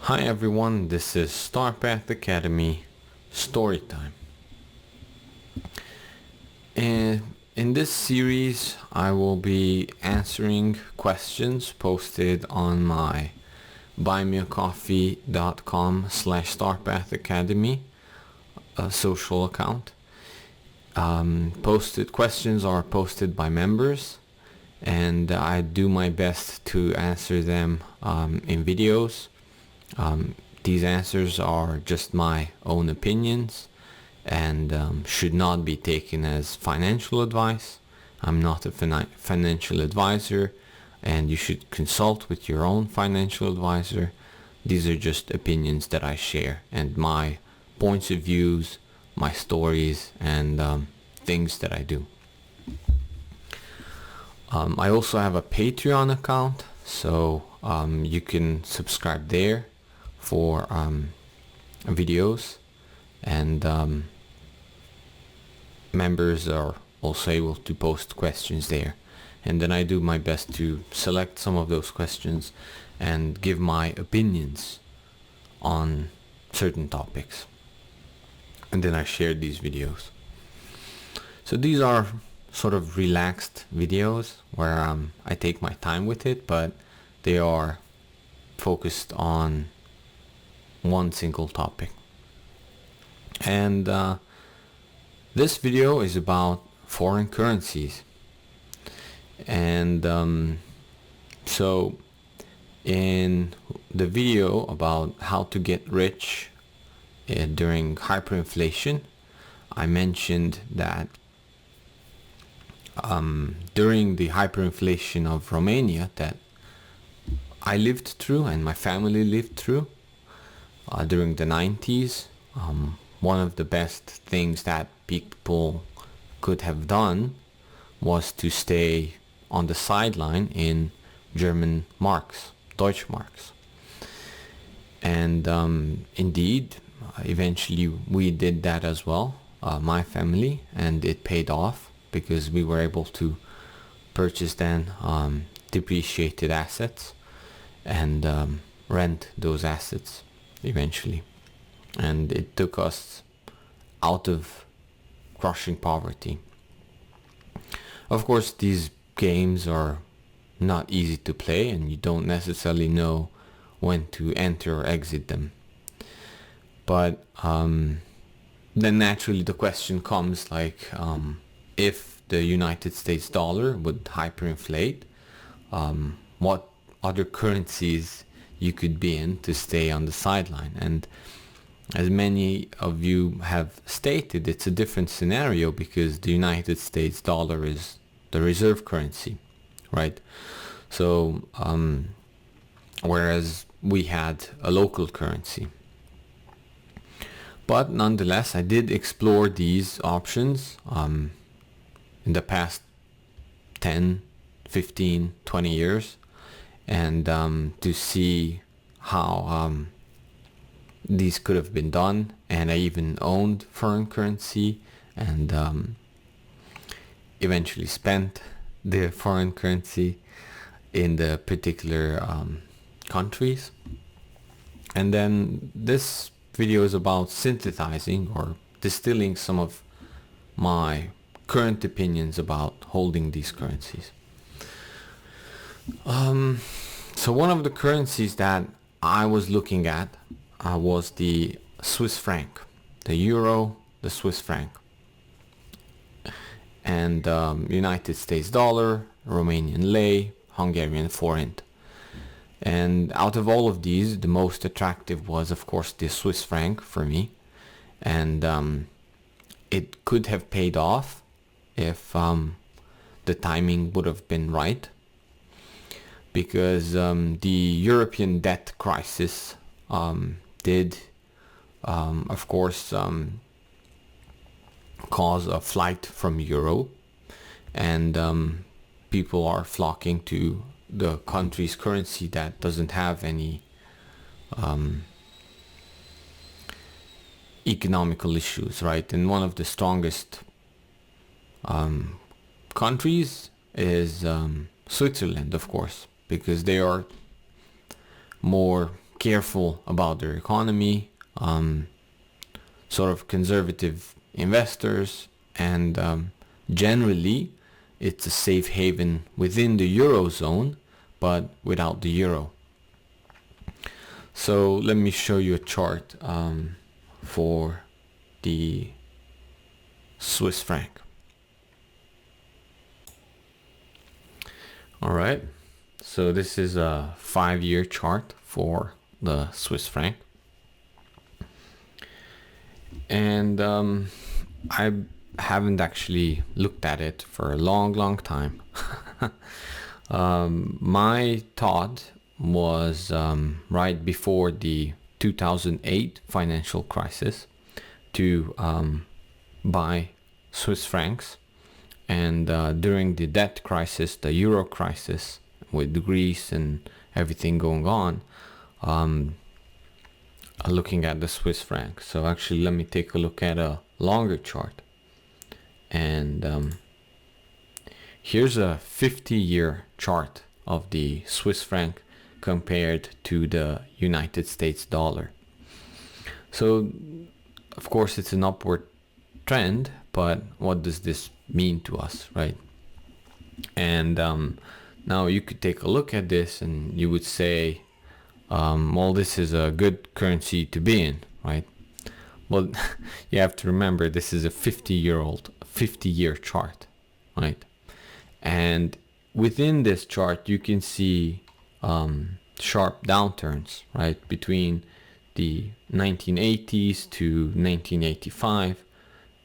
Hi everyone, this is Starpath Academy Storytime. And in this series I will be answering questions posted on my buymeacoffee.com/starpathacademy social account. Questions are posted by members, and I do my best to answer them in videos. These answers are just my own opinions and should not be taken as financial advice. I'm not a financial advisor, and you should consult with your own financial advisor. These are just opinions that I share and my points of views, my stories, and things that I do. I also have a Patreon account, so you can subscribe there for videos, and members are also able to post questions there, and then I do my best to select some of those questions and give my opinions on certain topics, and then I share these videos. So these are sort of relaxed videos where I take my time with it, but they are focused on one single topic. And this video is about foreign currencies. And so in the video about how to get rich during hyperinflation, I mentioned that during the hyperinflation of Romania that I lived through and my family lived through during the 90s, one of the best things that people could have done was to stay on the sideline in German marks, Deutschmarks. And indeed, eventually we did that as well, my family, and it paid off because we were able to purchase then depreciated assets and rent those assets eventually, and it took us out of crushing poverty. Of course, these games are not easy to play, and you don't necessarily know when to enter or exit them. But then naturally the question comes, like, if the United States dollar would hyperinflate, what other currencies you could be in to stay on the sideline? And as many of you have stated, it's a different scenario because the United States dollar is the reserve currency, right? So whereas we had a local currency. But nonetheless, I did explore these options in the past 10, 15, 20 years, and to see how these could have been done. And I even owned foreign currency and eventually spent the foreign currency in the particular countries. And then this video is about synthesizing or distilling some of my current opinions about holding these currencies. So one of the currencies that I was looking at was the Swiss franc, the euro, the Swiss franc, and United States dollar, Romanian lei, Hungarian forint. And out of all of these, the most attractive was, of course, the Swiss franc for me. And it could have paid off if the timing would have been right, because the European debt crisis did, of course, cause a flight from euro, and people are flocking to the country's currency that doesn't have any economical issues, right? And one of the strongest countries is Switzerland, of course, because they are more careful about their economy, sort of conservative investors, and generally it's a safe haven within the Eurozone, but without the euro. So let me show you a chart for the Swiss franc. All right, so this is a 5-year chart for the Swiss franc. And I haven't actually looked at it for a long time. My thought was right before the 2008 financial crisis to buy Swiss francs, and during the debt crisis, the euro crisis with Greece and everything going on, looking at the Swiss franc. So actually let me take a look at a longer chart, and here's a 50-year chart of the Swiss franc compared to the United States dollar. So of course it's an upward trend, but what does this mean to us, right? And now you could take a look at this and you would say, well, this is a good currency to be in, right? Well, you have to remember this is a 50-year chart, right? And within this chart you can see sharp downturns, right? Between the 1980s to 1985,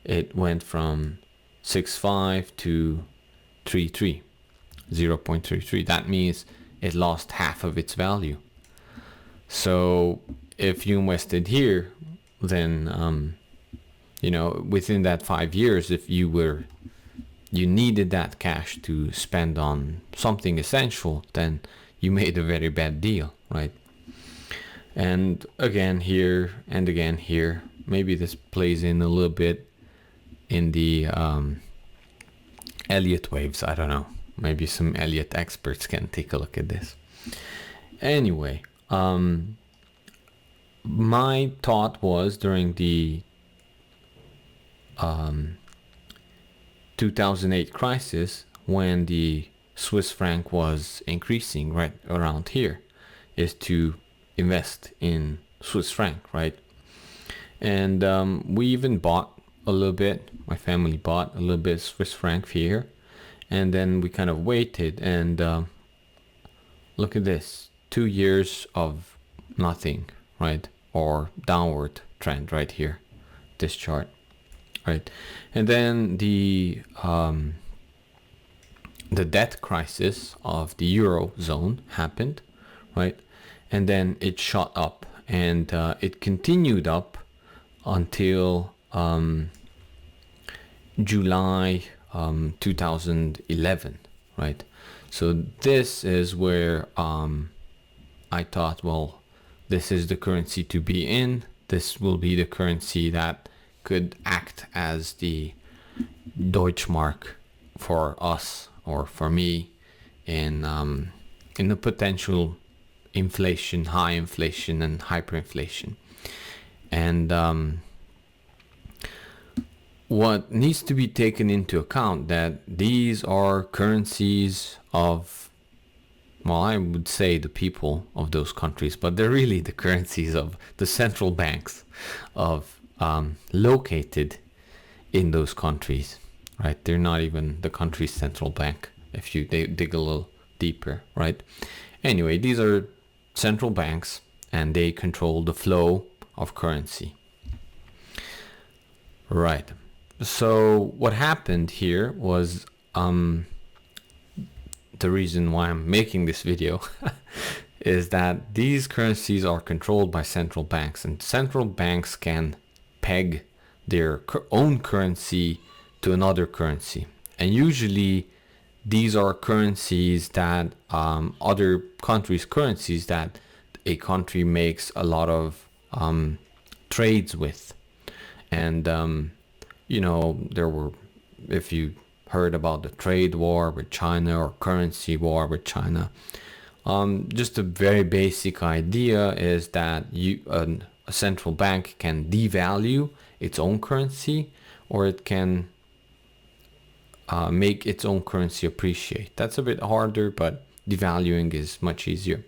it went from 6.5 to 3.3, 0.33. That means it lost half of its value. So if you invested here, then within that 5 years, if you needed that cash to spend on something essential, then you made a very bad deal, right? And again here and again here, maybe this plays in a little bit in the Elliott waves. I don't know. Maybe some Elliott experts can take a look at this. Anyway, my thought was during the 2008 crisis, when the Swiss franc was increasing right around here, is to invest in Swiss franc, right? And we even bought a little bit. My family bought a little bit of Swiss franc here, and then we kind of waited, and look at this, 2 years of nothing, right? Or downward trend right here, this chart, right? And then the debt crisis of the Eurozone happened, right? And then it shot up, and it continued up until July 2011, right? So this is where I thought, well, this is the currency to be in. This will be the currency that could act as the Deutschmark for us, or for me, in the potential inflation, high inflation and hyperinflation. And what needs to be taken into account, that these are currencies of, well, I would say the people of those countries, but they're really the currencies of the central banks of located in those countries, right? They're not even the country's central bank if you dig a little deeper, right? Anyway, these are central banks, and they control the flow of currency, right? So what happened here was, the reason why I'm making this video is that these currencies are controlled by central banks, and central banks can peg their own currency to another currency. And usually these are currencies that other countries' currencies that a country makes a lot of trades with. And there were, if you heard about the trade war with China or currency war with China, Just a very basic idea is that a central bank can devalue its own currency, or it can make its own currency appreciate. That's a bit harder, but devaluing is much easier.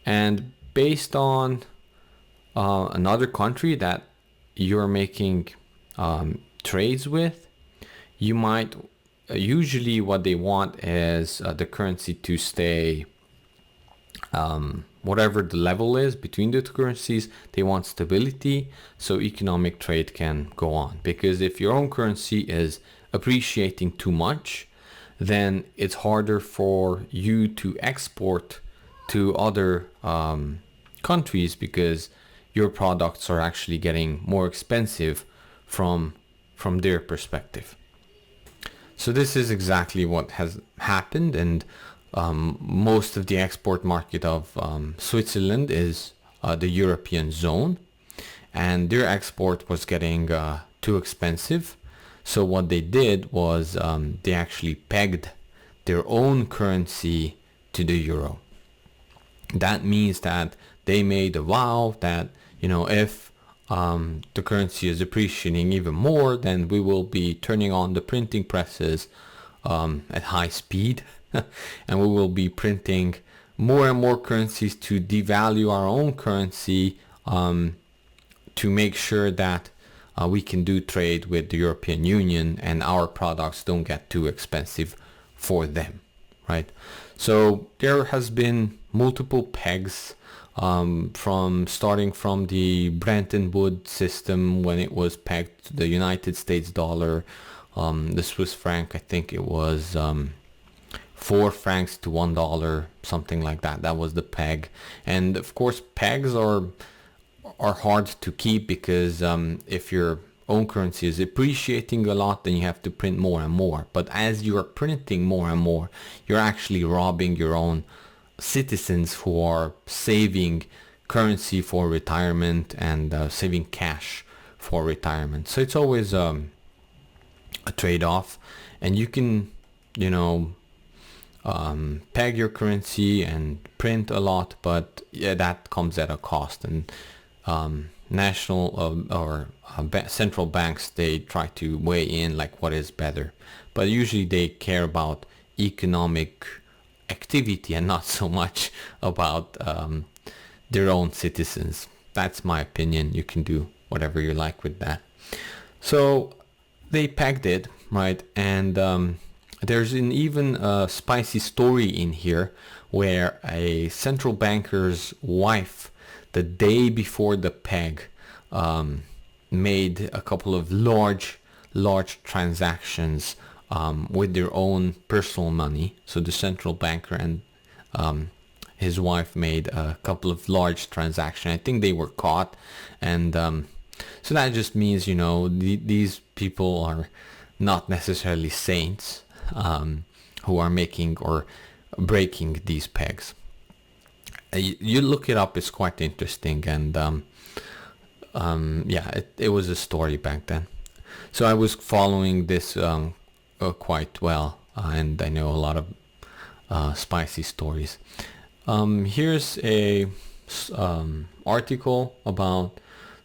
And based on another country that you're making trades with, you might usually what they want is the currency to stay whatever the level is between the two currencies. They want stability so economic trade can go on, because if your own currency is appreciating too much, then it's harder for you to export to other countries, because your products are actually getting more expensive from their perspective. So this is exactly what has happened, and most of the export market of Switzerland is the European zone, and their export was getting too expensive. So what they did was they actually pegged their own currency to the euro. That means that they made a vow that, if the currency is appreciating even more, then we will be turning on the printing presses at high speed and we will be printing more and more currencies to devalue our own currency, to make sure that we can do trade with the European Union and our products don't get too expensive for them, right? So there has been multiple pegs, starting from the Bretton Woods system when it was pegged to the United States dollar, the Swiss franc, I think it was 4 francs to $1, something like that. That was the peg. And of course, pegs are hard to keep, because if your own currency is appreciating a lot, then you have to print more and more. But as you are printing more and more, you're actually robbing your own citizens who are saving currency for retirement and saving cash for retirement. So it's always a trade-off, and you can peg your currency and print a lot, but yeah, that comes at a cost. And national or central banks, they try to weigh in like what is better, but usually they care about economic activity and not so much about their own citizens. That's my opinion. You can do whatever you like with that. So they pegged it, right? And there's an even a spicy story in here where a central banker's wife, the day before the peg, made a couple of large transactions with their own personal money. So the central banker and his wife made a couple of large transactions. I think they were caught, and so that just means these people are not necessarily saints who are making or breaking these pegs. You look it up; it's quite interesting, and it was a story back then. So I was following this quite well, and I know a lot of spicy stories. Here's a article about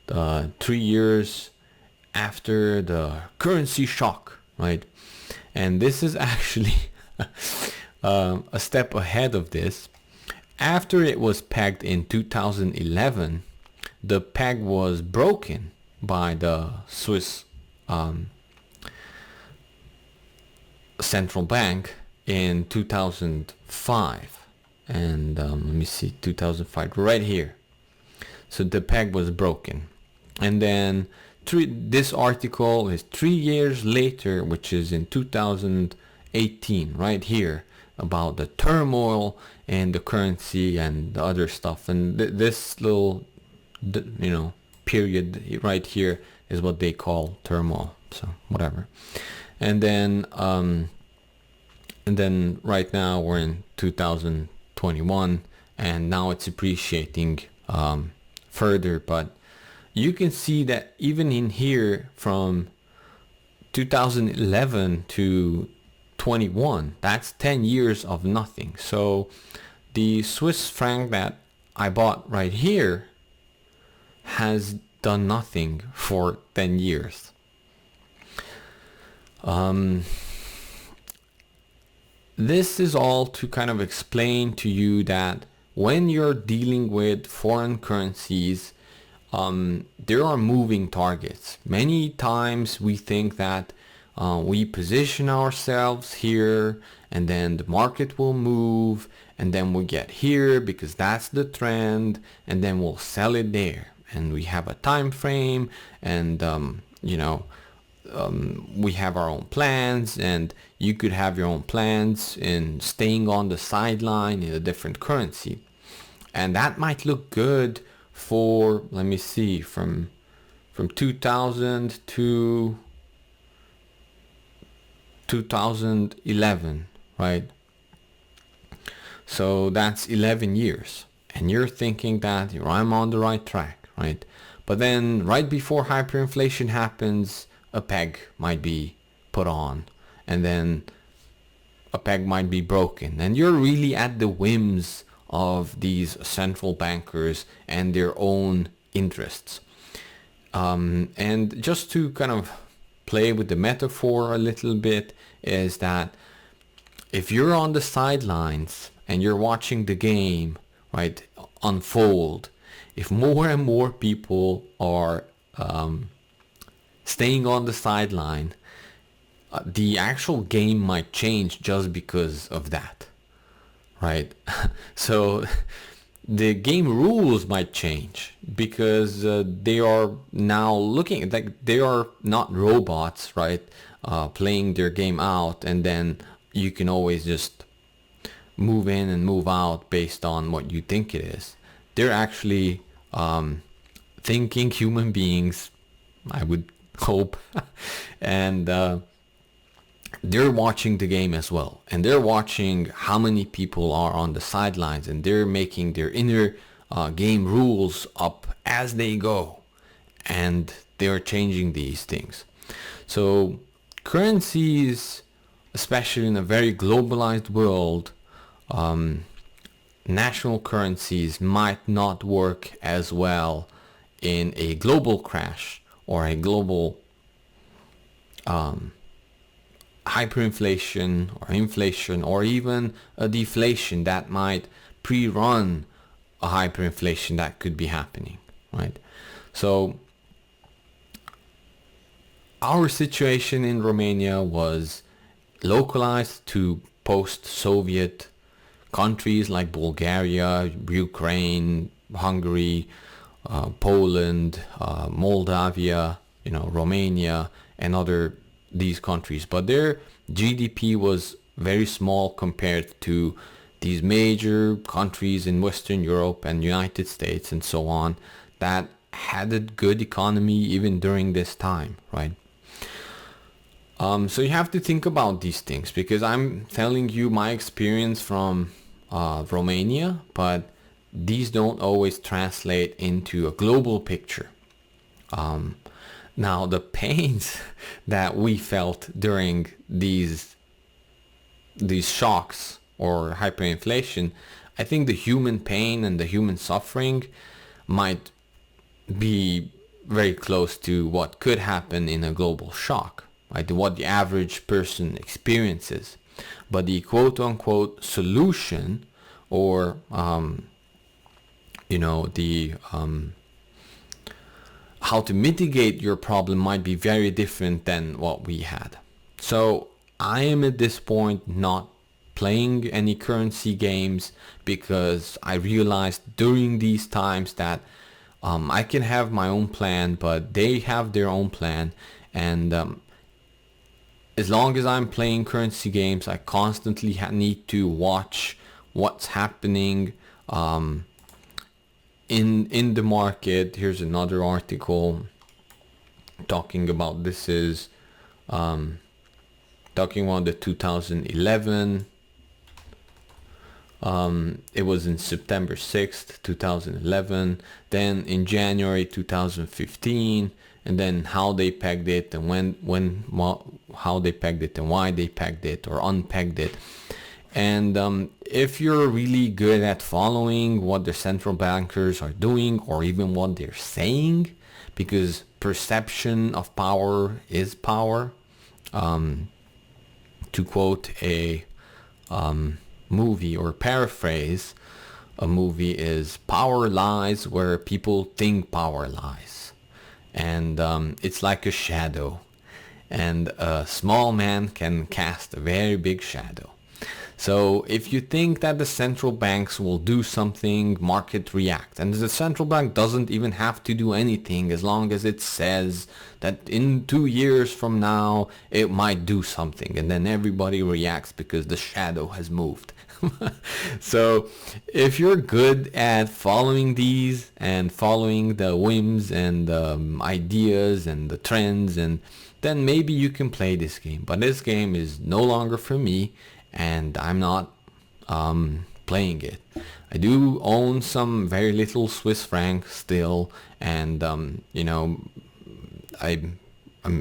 3 years after the currency shock, right? And this is actually a step ahead of this. After it was pegged in 2011, the peg was broken by the Swiss central bank in 2005. And let me see, 2005, right here. So the peg was broken. And then this article is 3 years later, which is in 2018, right here, about the turmoil and the currency and the other stuff. And this little, period right here is what they call turmoil. So whatever. And then right now we're in 2021, and now it's appreciating further. But you can see that even in here from 2011 to 21, that's 10 years of nothing. So the Swiss franc that I bought right here has done nothing for 10 years. This is all to kind of explain to you that when you're dealing with foreign currencies, there are moving targets. Many times we think that we position ourselves here and then the market will move and then we'll get here because that's the trend and then we'll sell it there. And we have a time frame and, we have our own plans, and you could have your own plans in staying on the sideline in a different currency. And that might look good for, let me see, from 2000 to 2011, right? So that's 11 years. And you're thinking that I'm on the right track, right? But then right before hyperinflation happens, a peg might be put on, and then a peg might be broken. And you're really at the whims of these central bankers and their own interests. And just to kind of play with the metaphor a little bit, is that if you're on the sidelines and you're watching the game, right, unfold, if more and more people are staying on the sideline, the actual game might change just because of that, right? So the game rules might change because they are now looking like they are not robots, right? Playing their game out, and then you can always just move in and move out based on what you think it is. They're actually thinking human beings, I would hope, and they're watching the game as well, and they're watching how many people are on the sidelines, and they're making their inner game rules up as they go, and they're changing these things. So currencies, especially in a very globalized world, national currencies might not work as well in a global crash or a global hyperinflation or inflation or even a deflation that might pre-run a hyperinflation that could be happening, right? So our situation in Romania was localized to post-Soviet countries like Bulgaria, Ukraine, Hungary, Poland, Moldavia, Romania, and other these countries. But their GDP was very small compared to these major countries in Western Europe and United States and so on that had a good economy even during this time, right? So you have to think about these things, because I'm telling you my experience from Romania, but these don't always translate into a global picture. Now, the pains that we felt during these shocks or hyperinflation, I think the human pain and the human suffering might be very close to what could happen in a global shock, right? What the average person experiences. But the quote-unquote solution, or how to mitigate your problem might be very different than what we had. So I am at this point not playing any currency games, because I realized during these times that I can have my own plan, but they have their own plan, and as long as I'm playing currency games, I constantly need to watch what's happening in the market. Here's another article talking about this, is talking about the 2011. It was in September 6th, 2011, then in January 2015, and then how they pegged it, and how they pegged it, and why they pegged it or unpegged it. And if you're really good at following what the central bankers are doing, or even what they're saying, because perception of power is power, to quote a movie, or paraphrase a movie, is power lies where people think power lies. And it's like a shadow, and a small man can cast a very big shadow. So if you think that the central banks will do something, market react. And the central bank doesn't even have to do anything, as long as it says that in 2 years from now it might do something, and then everybody reacts because the shadow has moved. So if you're good at following these and following the whims and ideas and the trends, and then maybe you can play this game. But this game is no longer for me, and I'm not playing it. I do own some very little Swiss franc still, and I'm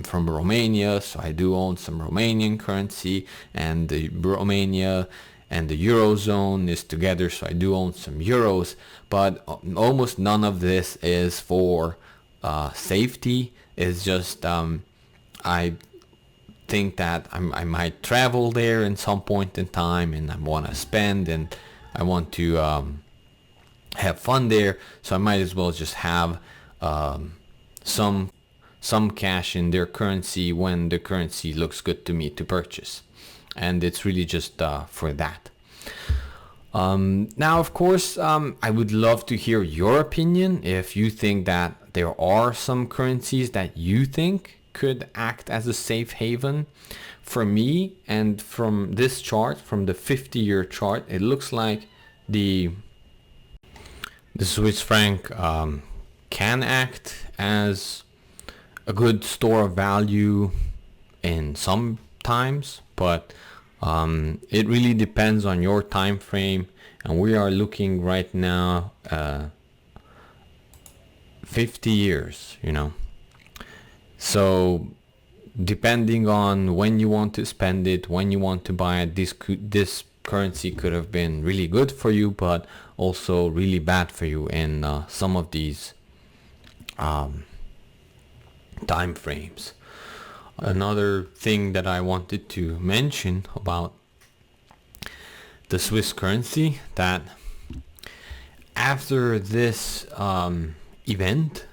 from Romania, so I do own some Romanian currency, and the Romania and the Eurozone is together, so I do own some euros, but almost none of this is for safety. It's just I think that I might travel there in some point in time, and I want to spend, and I want to have fun there, so I might as well just have some cash in their currency when the currency looks good to me to purchase. And it's really just for that. Now, of course, I would love to hear your opinion. If you think that there are some currencies that you think could act as a safe haven. For me, and from this chart, from the 50-year chart, it looks like the Swiss franc can act as a good store of value in some times, but it really depends on your time frame, and we are looking right now 50 years, so depending on when you want to spend it, when you want to buy it, this currency could have been really good for you, but also really bad for you in some of these time frames. Another thing that I wanted to mention about the Swiss currency, that after this event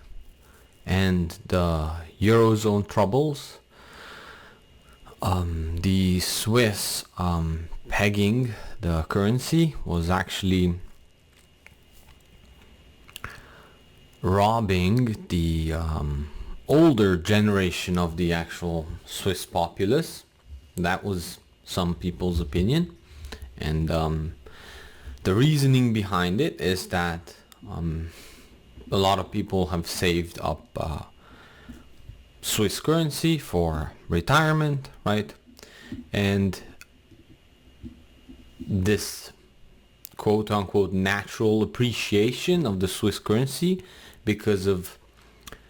and the Eurozone troubles, the Swiss pegging the currency was actually robbing the older generation of the actual Swiss populace. That was some people's opinion, and the reasoning behind it is that a lot of people have saved up Swiss currency for retirement, right? And this quote-unquote natural appreciation of the Swiss currency because of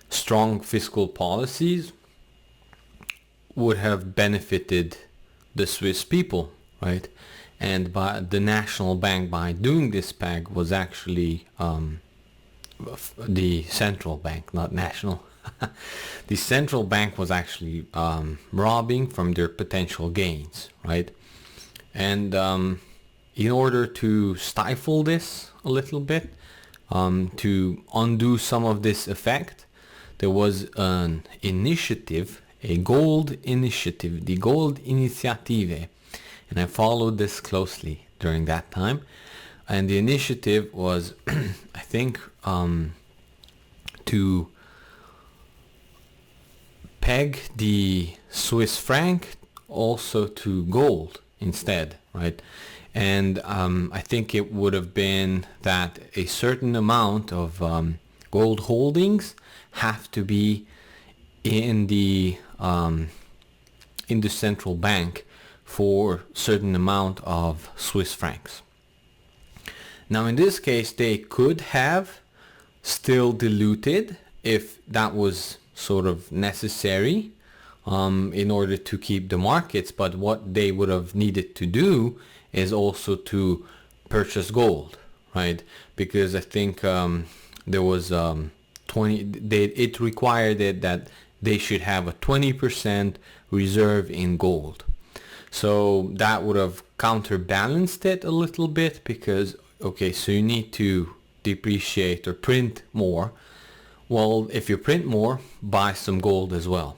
strong fiscal policies would have benefited the Swiss people, right? And by the National Bank, by doing this peg, was actually the central bank, not national. The central bank was actually robbing from their potential gains, right? And in order to stifle this a little bit, to undo some of this effect, there was an initiative, a gold initiative, the Gold Initiative, and I followed this closely during that time. And the initiative was, I think, to peg the Swiss franc also to gold instead, right? And I think it would have been that a certain amount of gold holdings have to be in the central bank for certain amount of Swiss francs. Now in this case they could have still diluted if that was sort of necessary in order to keep the markets, but what they would have needed to do is also to purchase gold, right? Because I think there was 20. It required it that they should have a 20% reserve in gold. So that would have counterbalanced it a little bit, because okay, so you need to depreciate or print more. Well, if you print more, buy some gold as well.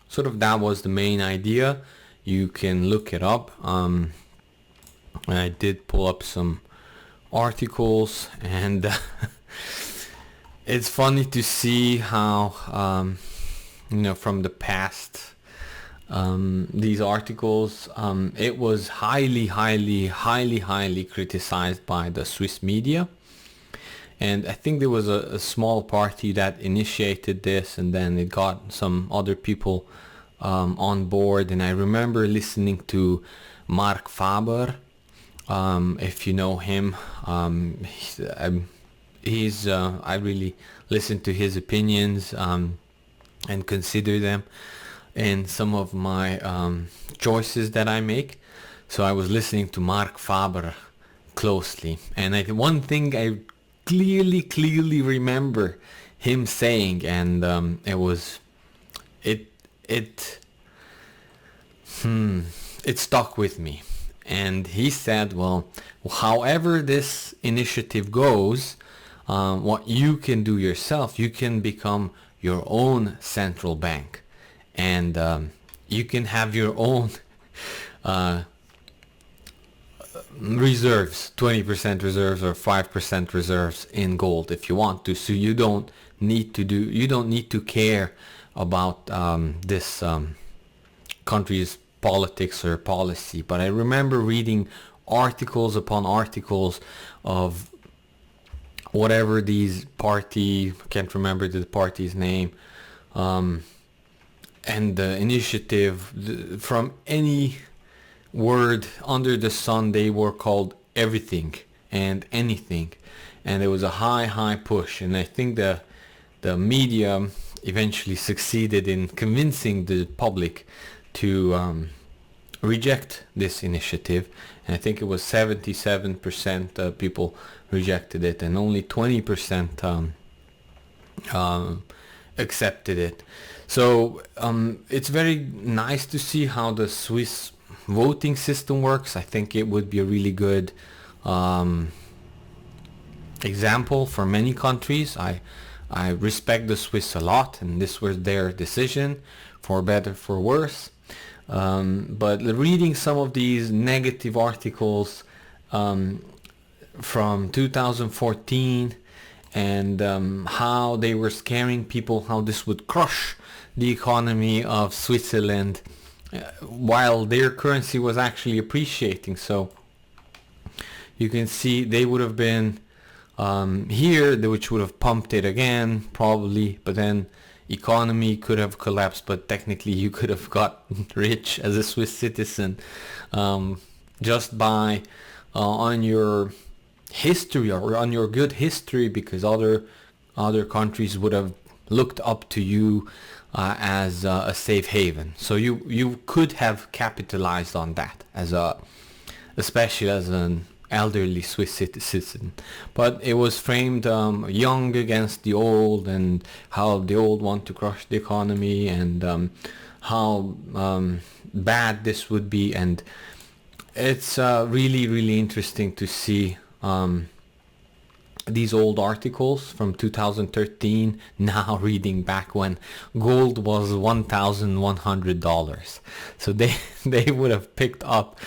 Sort of that was the main idea. You can look it up. I did pull up some articles, and it's funny to see how from the past, these articles, it was highly criticized by the Swiss media. And I think there was a small party that initiated this, and then it got some other people on board. And I remember listening to Mark Faber, if you know him. I really listen to his opinions and consider them in some of my choices that I make. So I was listening to Mark Faber closely, and one thing I clearly remember him saying, and it stuck with me. And he said, well, however this initiative goes, what you can do yourself, you can become your own central bank, and you can have your own reserves, 20% reserves or 5% reserves in gold if you want to. So you don't need to care about this country's politics or policy. But I remember reading articles upon articles of whatever these party, can't remember the party's name, and the initiative, from any word under the sun, they were called everything and anything, and there was a high push. And I think the media eventually succeeded in convincing the public to reject this initiative, and I think it was 77% people rejected it, and only 20% accepted it. So it's very nice to see how the Swiss voting system works. I think it would be a really good example for many countries. I respect the Swiss a lot, and this was their decision, for better, for worse. But reading some of these negative articles from 2014, and how they were scaring people, how this would crush the economy of Switzerland, while their currency was actually appreciating. So you can see they would have been here, which would have pumped it again probably, but then economy could have collapsed. But technically you could have got rich as a Swiss citizen just by on your history, or on your good history, because other countries would have looked up to you as a safe haven. So you could have capitalized on that, especially as an elderly Swiss citizen. But it was framed young against the old, and how the old want to crush the economy, and how bad this would be. And it's really interesting to see these old articles from 2013 now, reading back when gold was $1,100. So they would have picked up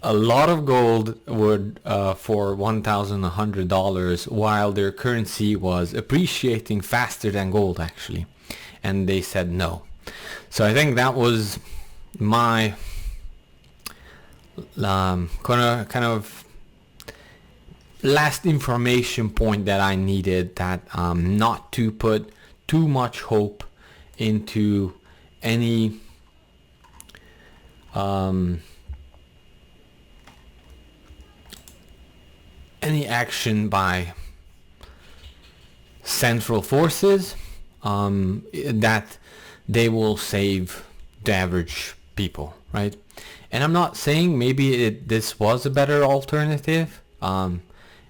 a lot of gold for $1,100, while their currency was appreciating faster than gold actually, and they said no. So I think that was my kind of last information point that I needed, that not to put too much hope into any action by central forces, that they will save the average people, right? And I'm not saying maybe this was a better alternative.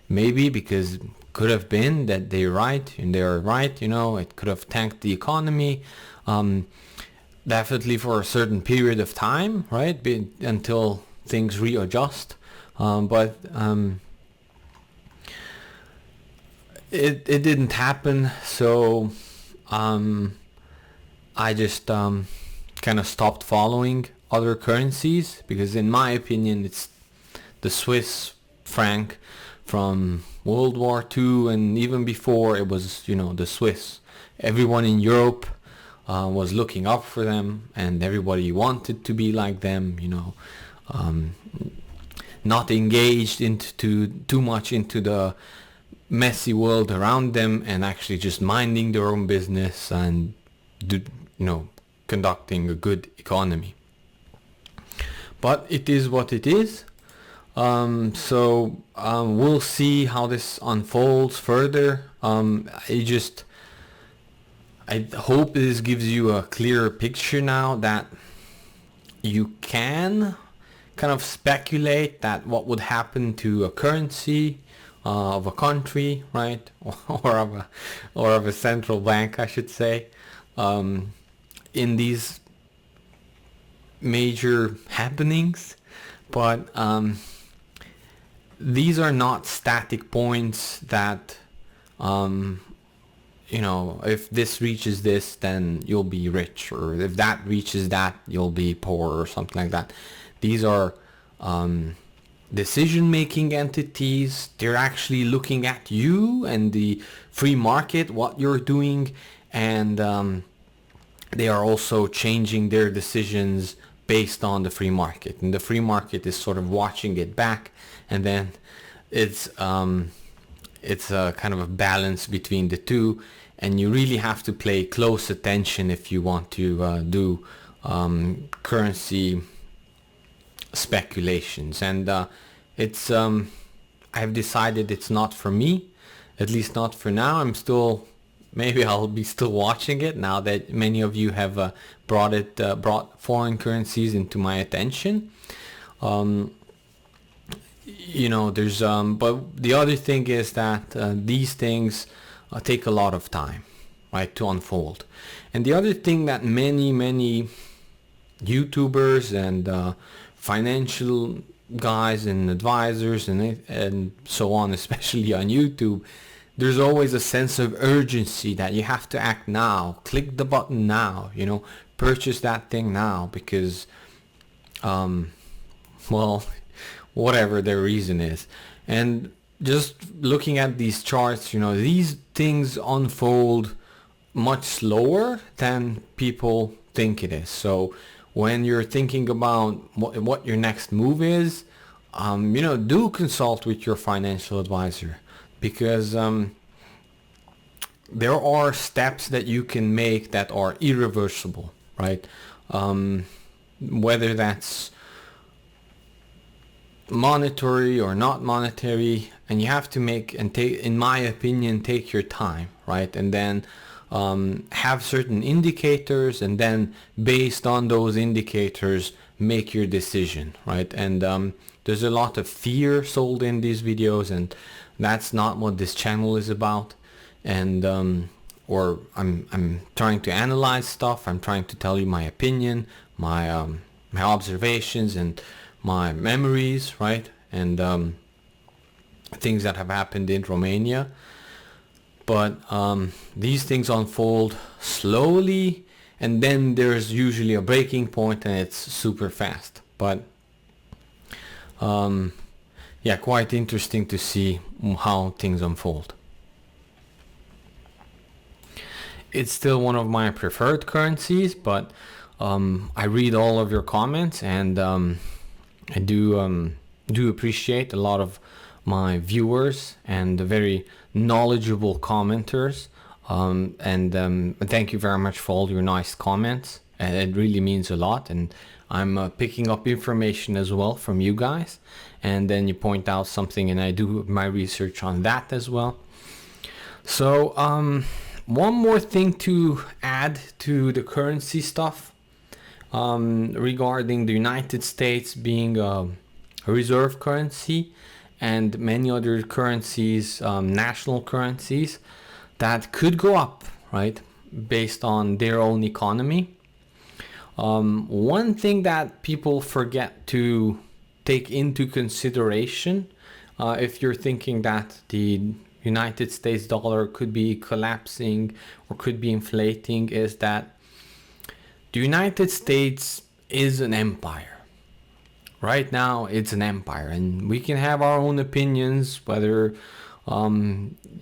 Maybe because could have been that they're right and they're right. It could have tanked the economy. Definitely for a certain period of time, right? Until things readjust. But it didn't happen. So I just kind of stopped following other currencies, because in my opinion it's the Swiss franc from World War II, and even before it was the Swiss. Everyone in Europe was looking up for them, and everybody wanted to be like them, not engaged into too much into the messy world around them, and actually just minding their own business and conducting a good economy. But it is what it is. So we'll see how this unfolds further. I hope this gives you a clearer picture now, that you can kind of speculate that what would happen to a currency of a country, right, or of a central bank, I should say, in these major happenings. But these are not static points that if this reaches this, then you'll be rich, or if that reaches that, you'll be poor, or something like that. These are decision-making entities. They're actually looking at you and the free market, what you're doing, and they are also changing their decisions based on the free market. And the free market is sort of watching it back, and then it's a kind of a balance between the two, and you really have to pay close attention if you want to do currency speculations. And it's I've decided it's not for me, at least not for now. Maybe I'll be still watching it now that many of you have brought foreign currencies into my attention. There's but the other thing is that these things take a lot of time, right, to unfold. And the other thing that many YouTubers and financial guys and advisors and so on, especially on YouTube, there's always a sense of urgency that you have to act now, click the button now, purchase that thing now, because whatever their reason is. And just looking at these charts, these things unfold much slower than people think it is. So when you're thinking about what your next move is, do consult with your financial advisor, because there are steps that you can make that are irreversible, right? Whether that's monetary or not monetary, and you have to make and take, in my opinion, take your time, right? And then have certain indicators, and then based on those indicators make your decision, right? And there's a lot of fear sold in these videos, and that's not what this channel is about. And or I'm trying to analyze stuff. I'm trying to tell you my opinion, my observations, and my memories, right? And things that have happened in Romania. But these things unfold slowly, and then there's usually a breaking point, and it's super fast. But yeah, quite interesting to see how things unfold. It's still one of my preferred currencies, but I read all of your comments, and I do appreciate a lot of my viewers and the very knowledgeable commenters, and thank you very much for all your nice comments. It really means a lot, and I'm picking up information as well from you guys, and then you point out something and I do my research on that as well. So one more thing to add to the currency stuff. regarding the United States being a reserve currency and many other currencies, national currencies, that could go up, right, based on their own economy. One thing that people forget to take into consideration, if you're thinking that the United States dollar could be collapsing or could be inflating, is that the United States is an empire. Right now, it's an empire, and we can have our own opinions, whether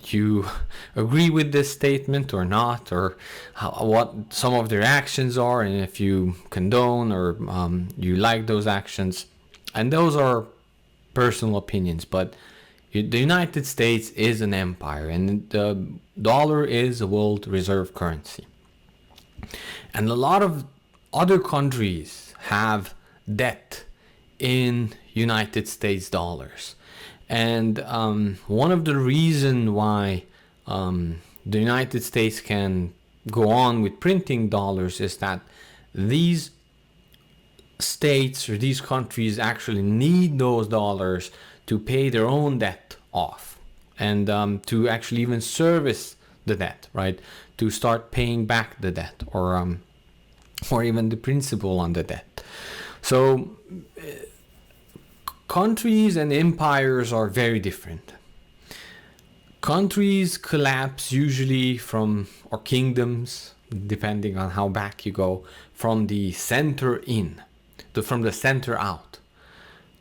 you agree with this statement or not, or what some of their actions are, and if you condone or you like those actions. And those are personal opinions, but the United States is an empire, and the dollar is a world reserve currency. And a lot of other countries have debt in United States dollars. And one of the reasons why the United States can go on with printing dollars is that these states or these countries actually need those dollars to pay their own debt off, and to actually even service the debt, right? To start paying back the debt, or even the principal on the debt. So countries and empires are very different. Countries collapse usually or kingdoms, depending on how back you go, from the center in, from the center out.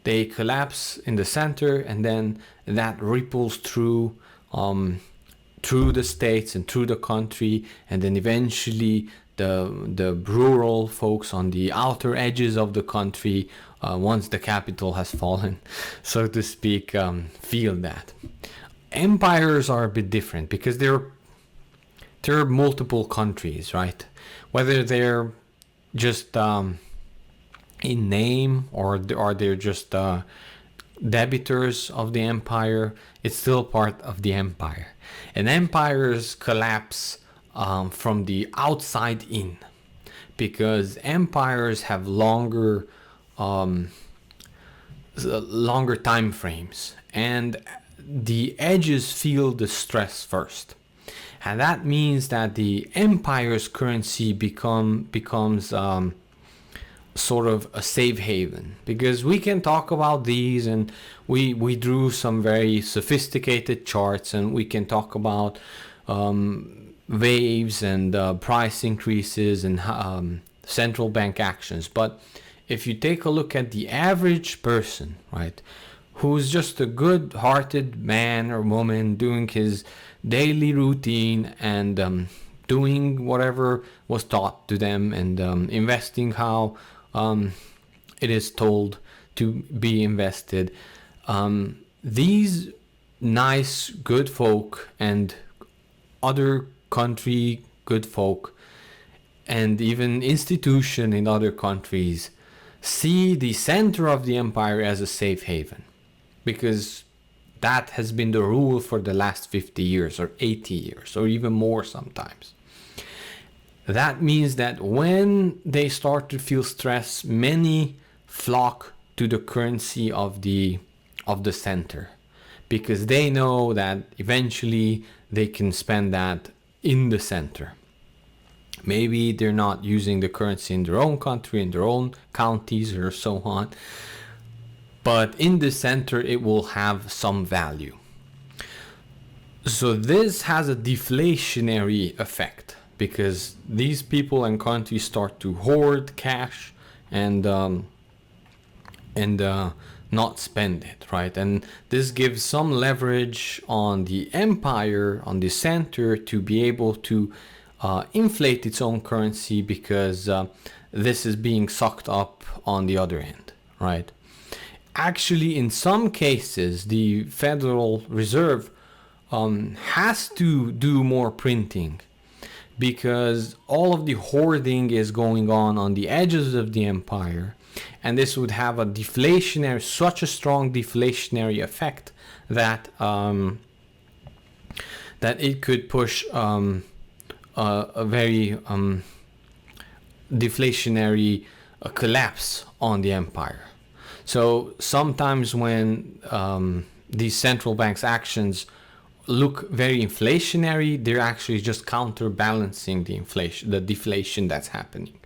They collapse in the center, and then that ripples through the states and through the country, and then eventually the rural folks on the outer edges of the country, once the capital has fallen, so to speak, feel that. Empires are a bit different because there are multiple countries, right? Whether they're just in name, or they're just debitors of the empire, it's still part of the empire. And empires collapse from the outside in, because empires have longer time frames, and the edges feel the stress first. And that means that the empire's currency becomes sort of a safe haven, because we can talk about these, and we drew some very sophisticated charts, and we can talk about waves and price increases and central bank actions. But if you take a look at the average person, right, who's just a good-hearted man or woman doing his daily routine and doing whatever was taught to them, and investing how it is told to be invested, these nice good folk and other country good folk and even institution in other countries see the center of the empire as a safe haven, because that has been the rule for the last 50 years or 80 years or even more sometimes. That means that when they start to feel stress, many flock to the currency of the center, because they know that eventually they can spend that in the center. Maybe they're not using the currency in their own country, in their own counties or so on, but in the center it will have some value. So this has a deflationary effect, because these people and countries start to hoard cash and not spend it, right? And this gives some leverage on the empire, on the center, to be able to inflate its own currency, because this is being sucked up on the other end, right? Actually, in some cases, the Federal Reserve has to do more printing, because all of the hoarding is going on the edges of the empire, and this would have such a strong deflationary effect that that it could push a very deflationary a collapse on the empire. So sometimes when these central banks' actions look very inflationary, they're actually just counterbalancing the inflation, the deflation that's happening.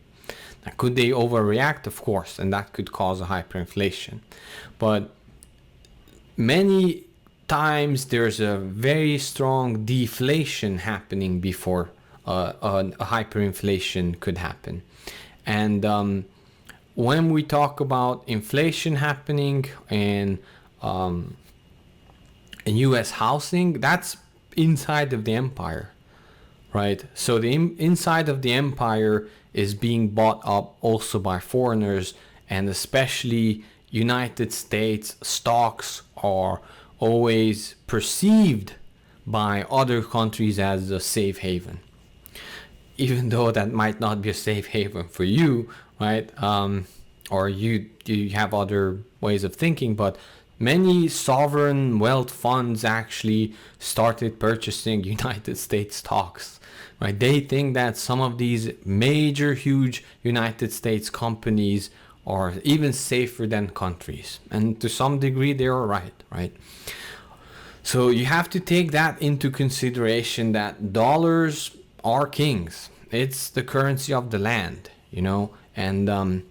Now, could they overreact? Of course, and that could cause a hyperinflation. But many times there's a very strong deflation happening before a hyperinflation could happen. And when we talk about inflation happening in US housing, that's inside of the empire, right? So the inside of the empire is being bought up also by foreigners, and especially United States stocks are always perceived by other countries as a safe haven, even though that might not be a safe haven for you, right? Or you have other ways of thinking, but many sovereign wealth funds actually started purchasing United States stocks, right? They think that some of these major, huge United States companies are even safer than countries. And to some degree, they are right? So you have to take that into consideration, that dollars are kings. It's the currency of the land, and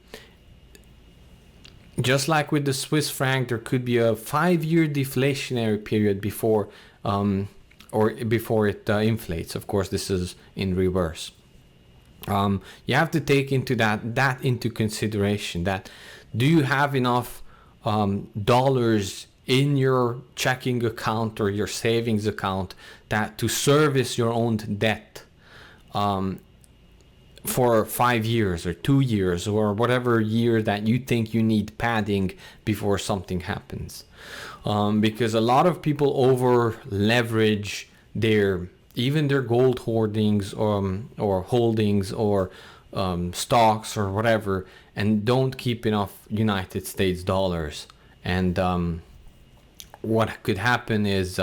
just like with the Swiss franc, there could be a 5-year deflationary period before it inflates. Of course, this is in reverse. You have to take into that into consideration, that do you have enough dollars in your checking account or your savings account that to service your own debt for 5 years or 2 years or whatever year that you think you need padding before something happens. Because a lot of people over leverage even their gold hoardings or holdings or stocks or whatever, and don't keep enough United States dollars. And what could happen is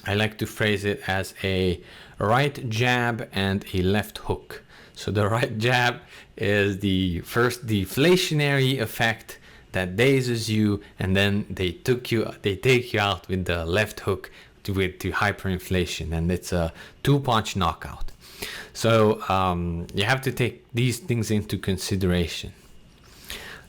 I like to phrase it as a right jab and a left hook. So the right jab is the first deflationary effect that dazes you, and then they take you out with the left hook to hyperinflation, and it's a 2-punch knockout. So you have to take these things into consideration.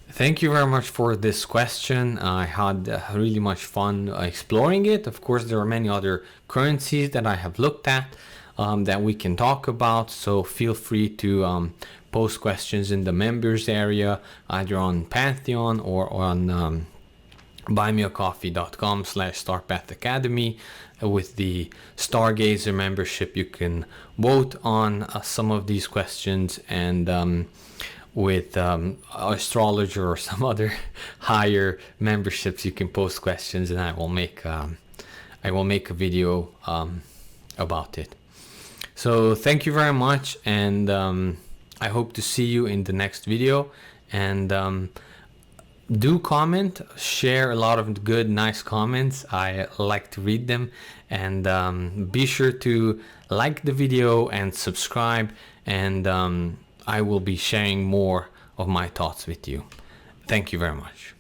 Thank you very much for this question. I had really much fun exploring it. Of course, there are many other currencies that I have looked at that we can talk about. So feel free to post questions in the members area, either on Pantheon or on buymeacoffee.com/StarPathAcademy. With the Stargazer membership, you can vote on some of these questions, and with astrologer or some other higher memberships, you can post questions, and I will make a video about it. So thank you very much, and I hope to see you in the next video. And do comment, share a lot of good, nice comments. I like to read them. And be sure to like the video and subscribe, and I will be sharing more of my thoughts with you. Thank you very much.